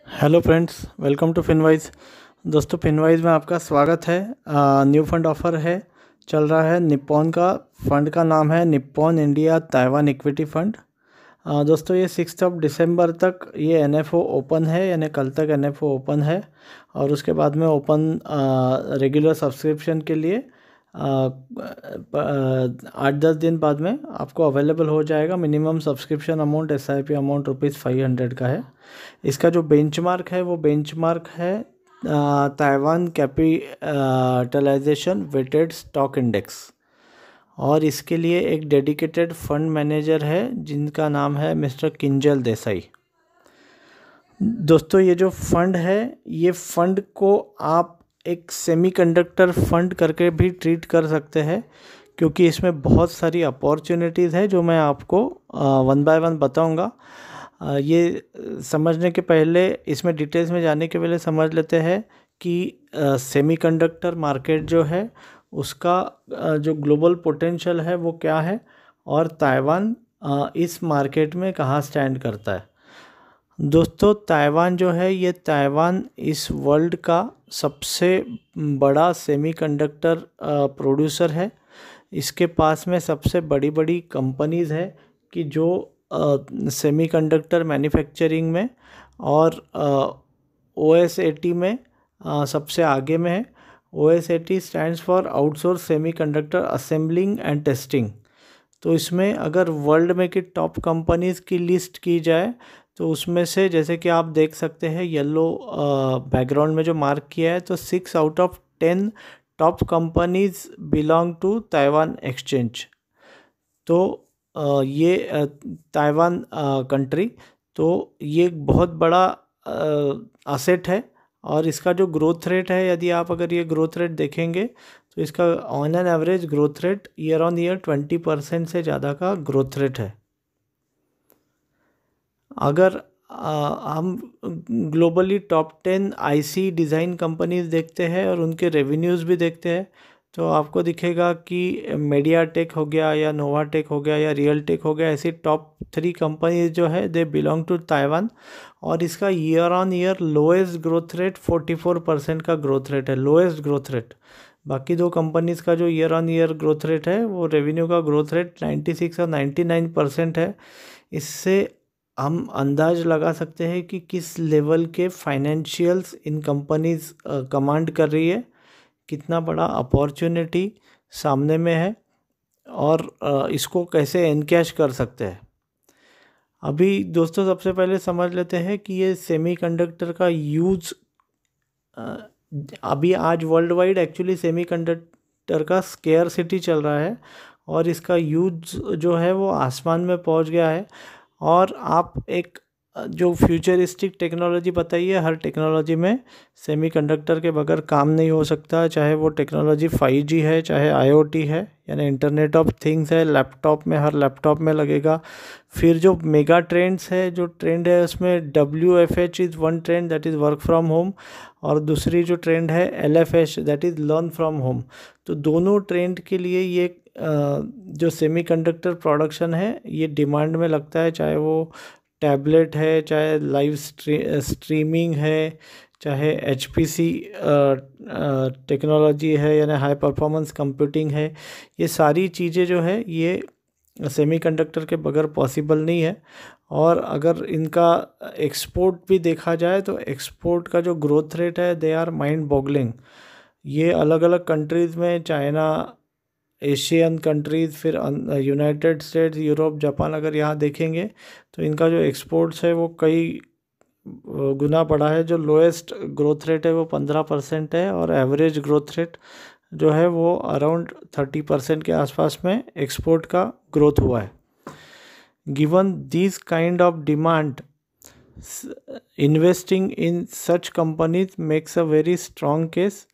Hello friends, welcome to Finwise. दोस्तों, Finwise में आपका स्वागत है। न्यू फंड ऑफर है, चल रहा है। निप्पॉन का फंड का नाम है Nippon India Taiwan equity fund. दोस्तों, ये 6 दिसंबर तक ये NFO ओपन है, यानी कल तक NFO ओपन है। और उसके बाद में ओपन रेगुलर सब्सक्रिप्शन के लिए 8-10 दिन बाद में आपको अवेलेबल हो जाएगा। Minimum subscription amount SIP amount ₹500 का है। इसका जो बेंचमार्क है वो बेंचमार्क है Taiwan capitalization weighted stock index. और इसके लिए एक डेडिकेटेड फंड मैनेजर है जिनका नाम है मिस्टर किंजल देसाई। दोस्तों, ये जो फंड है, ये फंड को आप एक सेमीकंडक्टर फंड करके भी ट्रीट कर सकते हैं, क्योंकि इसमें बहुत सारी अपॉर्चुनिटीज़ है जो मैं आपको वन बाय वन बताऊंगा। ये समझने के पहले, इसमें डिटेल्स में जाने के पहले समझ लेते हैं कि सेमीकंडक्टर मार्केट जो है उसका जो ग्लोबल पोटेंशियल है वो क्या है, और ताइवान इस मार्केट में कहाँ स्टैंड करता है। दोस्तों, ताइवान जो है, ये ताइवान इस वर्ल्ड का सबसे बड़ा सेमीकंडक्टर प्रोड्यूसर है। इसके पास में सबसे बड़ी बड़ी कंपनीज़ है कि जो सेमीकंडक्टर मैन्युफैक्चरिंग में और OSAT में सबसे आगे में है। OSAT stands for outsource semiconductor assembling and testing. तो इसमें अगर वर्ल्ड में की टॉप कंपनीज़ की लिस्ट की जाए तो उसमें से, जैसे कि आप देख सकते हैं येलो बैकग्राउंड में जो मार्क किया है, तो 6 out of 10 top companies belong to Taiwan exchange. तो ये ताइवान कंट्री, तो ये एक बहुत बड़ा असेट है। और इसका जो ग्रोथ रेट है, यदि आप अगर ये ग्रोथ रेट देखेंगे तो इसका on an average growth rate year on year 20% से ज़्यादा का ग्रोथ रेट है। अगर हम globally top 10 IC design companies देखते हैं और उनके रेवेन्यूज़ भी देखते हैं, तो आपको दिखेगा कि मीडियाटेक हो गया, या नोवाटेक हो गया, या रियलटेक हो गया, ऐसी टॉप 3 कंपनीज जो है दे बिलोंग टू ताइवान। और इसका year on year lowest growth rate 44% का ग्रोथ रेट है, लोएस्ट ग्रोथ रेट। बाकी दो कंपनीज़ का जो year on year growth rate है, वो रेवेन्यू का ग्रोथ रेट 96 और 99% है। इससे हम अंदाज लगा सकते हैं कि किस लेवल के फाइनेंशियल्स इन कंपनीज कमांड कर रही है, कितना बड़ा अपॉर्चुनिटी सामने में है, और इसको कैसे एनकैश कर सकते हैं। अभी दोस्तों, सबसे पहले समझ लेते हैं कि ये सेमीकंडक्टर का यूज अभी आज वर्ल्ड वाइड एक्चुअली सेमीकंडक्टर का स्केयरसिटी चल रहा है, और इसका यूज जो है वो आसमान में पहुंच गया है। और आप एक जो फ्यूचरिस्टिक टेक्नोलॉजी बताइए, हर टेक्नोलॉजी में सेमीकंडक्टर के बगैर काम नहीं हो सकता। चाहे वो टेक्नोलॉजी 5G है, चाहे IoT है, यानी इंटरनेट ऑफ थिंग्स है, लैपटॉप में, हर लैपटॉप में लगेगा। फिर जो मेगा ट्रेंड्स है, जो ट्रेंड है उसमें WFH is one trend, that is work from home. और दूसरी जो ट्रेंड है LFH, that is learn from home. तो दोनों ट्रेंड के लिए ये जो सेमीकंडक्टर प्रोडक्शन है ये डिमांड में लगता है। चाहे वो टैबलेट है, चाहे लाइव स्ट्रीमिंग है, चाहे HPC टेक्नोलॉजी है, यानी हाई परफॉर्मेंस कंप्यूटिंग है। ये सारी चीज़ें जो है ये सेमीकंडक्टर के बगैर पॉसिबल नहीं है। और अगर इनका एक्सपोर्ट भी देखा जाए तो एक्सपोर्ट का जो ग्रोथ रेट है, दे आर माइंड बॉगलिंग। ये अलग अलग कंट्रीज़ में, चाइना, एशियन कंट्रीज़, फिर यूनाइटेड स्टेट्स, यूरोप, जापान, अगर यहाँ देखेंगे तो इनका जो एक्सपोर्ट्स है वो कई गुना बढ़ा है। जो लोएस्ट ग्रोथ रेट है वो 15% है, और एवरेज ग्रोथ रेट जो है वो अराउंड 30% के आसपास में एक्सपोर्ट का ग्रोथ हुआ है। Given this kind of demand, investing in such companies makes a very strong case.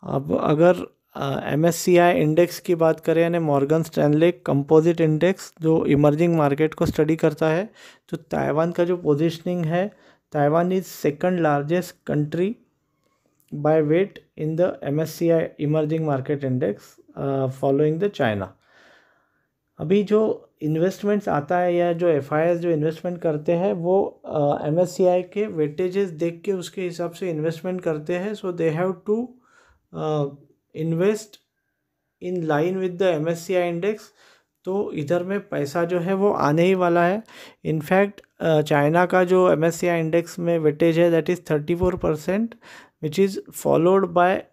अब अगर MSCI इंडेक्स की बात करें, यानी मॉर्गन स्टैनले कंपोजिट इंडेक्स, जो इमर्जिंग मार्केट को स्टडी करता है, तो ताइवान का जो पोजीशनिंग है, Taiwan is second largest country by weight in the MSCI emerging market index, following the China. अभी जो इन्वेस्टमेंट्स आता है या जो FIs जो इन्वेस्टमेंट करते हैं वो MSCI के वेटेजेस देख के उसके हिसाब से इन्वेस्टमेंट करते हैं. So they have to invest in line with the MSCI index. तो इधर में पैसा जो है वो आने ही वाला है. इनफैक्ट चाइना का जो MSCI इंडेक्स में वेटेज है that is 34%, which is followed by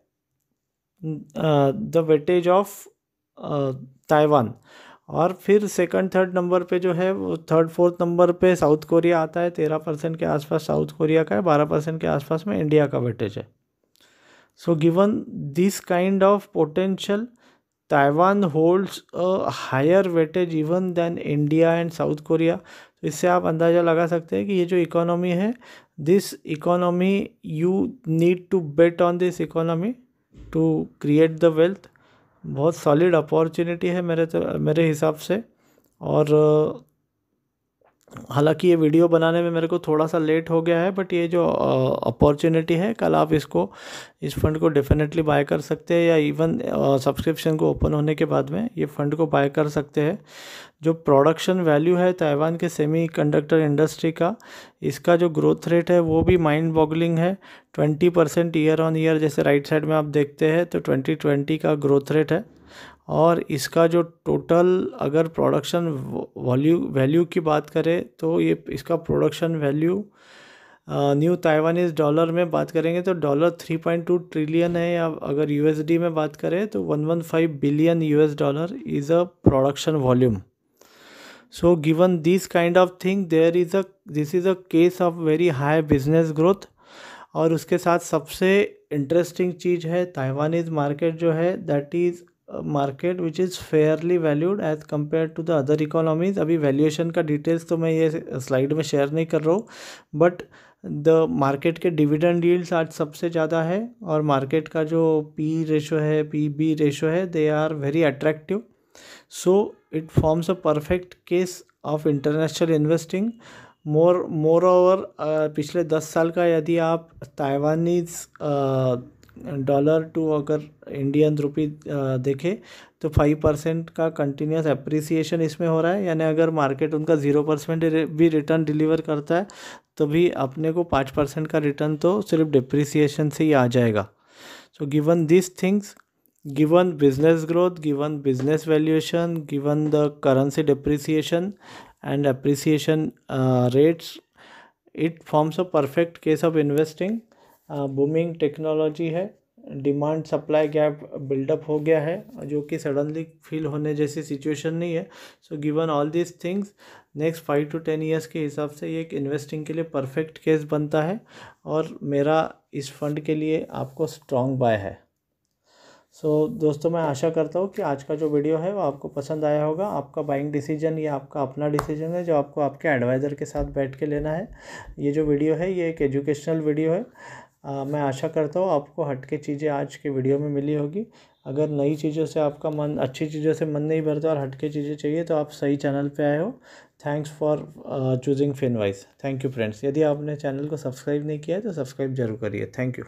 the weightage of Taiwan. और फिर सेकंड थर्ड नंबर पे जो है वो थर्ड फोर्थ नंबर पे साउथ कोरिया आता है. 13% के आसपास साउथ कोरिया का है, 12% के आसपास में इंडिया का वेटेज है. So given this kind of potential, Taiwan holds a higher weightage even than India and South Korea. तो इससे आप अंदाज़ा लगा सकते हैं कि ये जो इकोनॉमी है, this economy, you need to bet on this economy to create the wealth. बहुत सॉलिड अपॉर्चुनिटी है मेरे हिसाब से. और हालांकि ये वीडियो बनाने में मेरे को थोड़ा सा लेट हो गया है, बट ये जो अपॉर्चुनिटी है, कल आप इस फंड को डेफिनेटली बाय कर सकते हैं, या इवन सब्सक्रिप्शन को ओपन होने के बाद में ये फंड को बाय कर सकते हैं. जो प्रोडक्शन वैल्यू है ताइवान के सेमीकंडक्टर इंडस्ट्री का, इसका जो ग्रोथ रेट है वो भी माइंड बॉगलिंग है. 20% ईयर ऑन ईयर, जैसे राइट साइड में आप देखते हैं तो 2020 का ग्रोथ रेट है. और इसका जो टोटल अगर प्रोडक्शन वैल्यू की बात करें तो ये इसका production value new Taiwanese dollar में बात करेंगे तो $3.2 ट्रिलियन है, या अगर USD में बात करें तो 115 billion US$ is a production volume. So given this kind of thing this is a case of very high business growth. और उसके साथ सबसे इंटरेस्टिंग चीज़ है ताइवानीज मार्केट जो है, that is market which is fairly valued as compared to the other economies. अभी valuation का details तो मैं ये स्लाइड में शेयर नहीं कर रहा हूँ, बट द मार्केट के डिविडेंड यील्ड्स आज सबसे ज़्यादा है, और मार्केट का जो P रेशो है, PB रेशो है, they are very attractive. So it forms a perfect case of international investing. Moreover पिछले 10 साल का यदि आप ताइवानीज डॉलर टू अगर इंडियन रुपी देखें तो 5% का कंटिन्यूस अप्रिसिएशन इसमें हो रहा है. यानी अगर मार्केट उनका 0% भी रिटर्न डिलीवर करता है तो भी अपने को 5% का रिटर्न तो सिर्फ डिप्रिसिएशन से ही आ जाएगा. सो given this things, given business growth, given business valuation, given the currency depreciation and appreciation rates, it forms a perfect case of investing. booming technology है, डिमांड सप्लाई गैप बिल्डअप हो गया है जो कि सडनली फील होने जैसी situation नहीं है. So given all this things, next 5 to 10 years के हिसाब से ये एक इन्वेस्टिंग के लिए परफेक्ट केस बनता है, और मेरा इस फंड के लिए आपको स्ट्रॉन्ग बाय है. दोस्तों, मैं आशा करता हूँ कि आज का जो वीडियो है वो आपको पसंद आया होगा. आपका बाइंग डिसीजन ये आपका अपना डिसीजन है जो आपको आपके एडवाइज़र के साथ बैठ के लेना है. ये जो वीडियो है ये एक एजुकेशनल वीडियो है. मैं आशा करता हूँ आपको हटके चीज़ें आज के वीडियो में मिली होगी. अगर नई चीज़ों से आपका मन, अच्छी चीज़ों से मन नहीं भरता और हटके चीज़ें चाहिए तो आप सही चैनल पे आए हो. Thanks for choosing Finwise. Thank you friends. यदि आपने चैनल को सब्सक्राइब नहीं किया है तो सब्सक्राइब जरूर करिए. Thank you.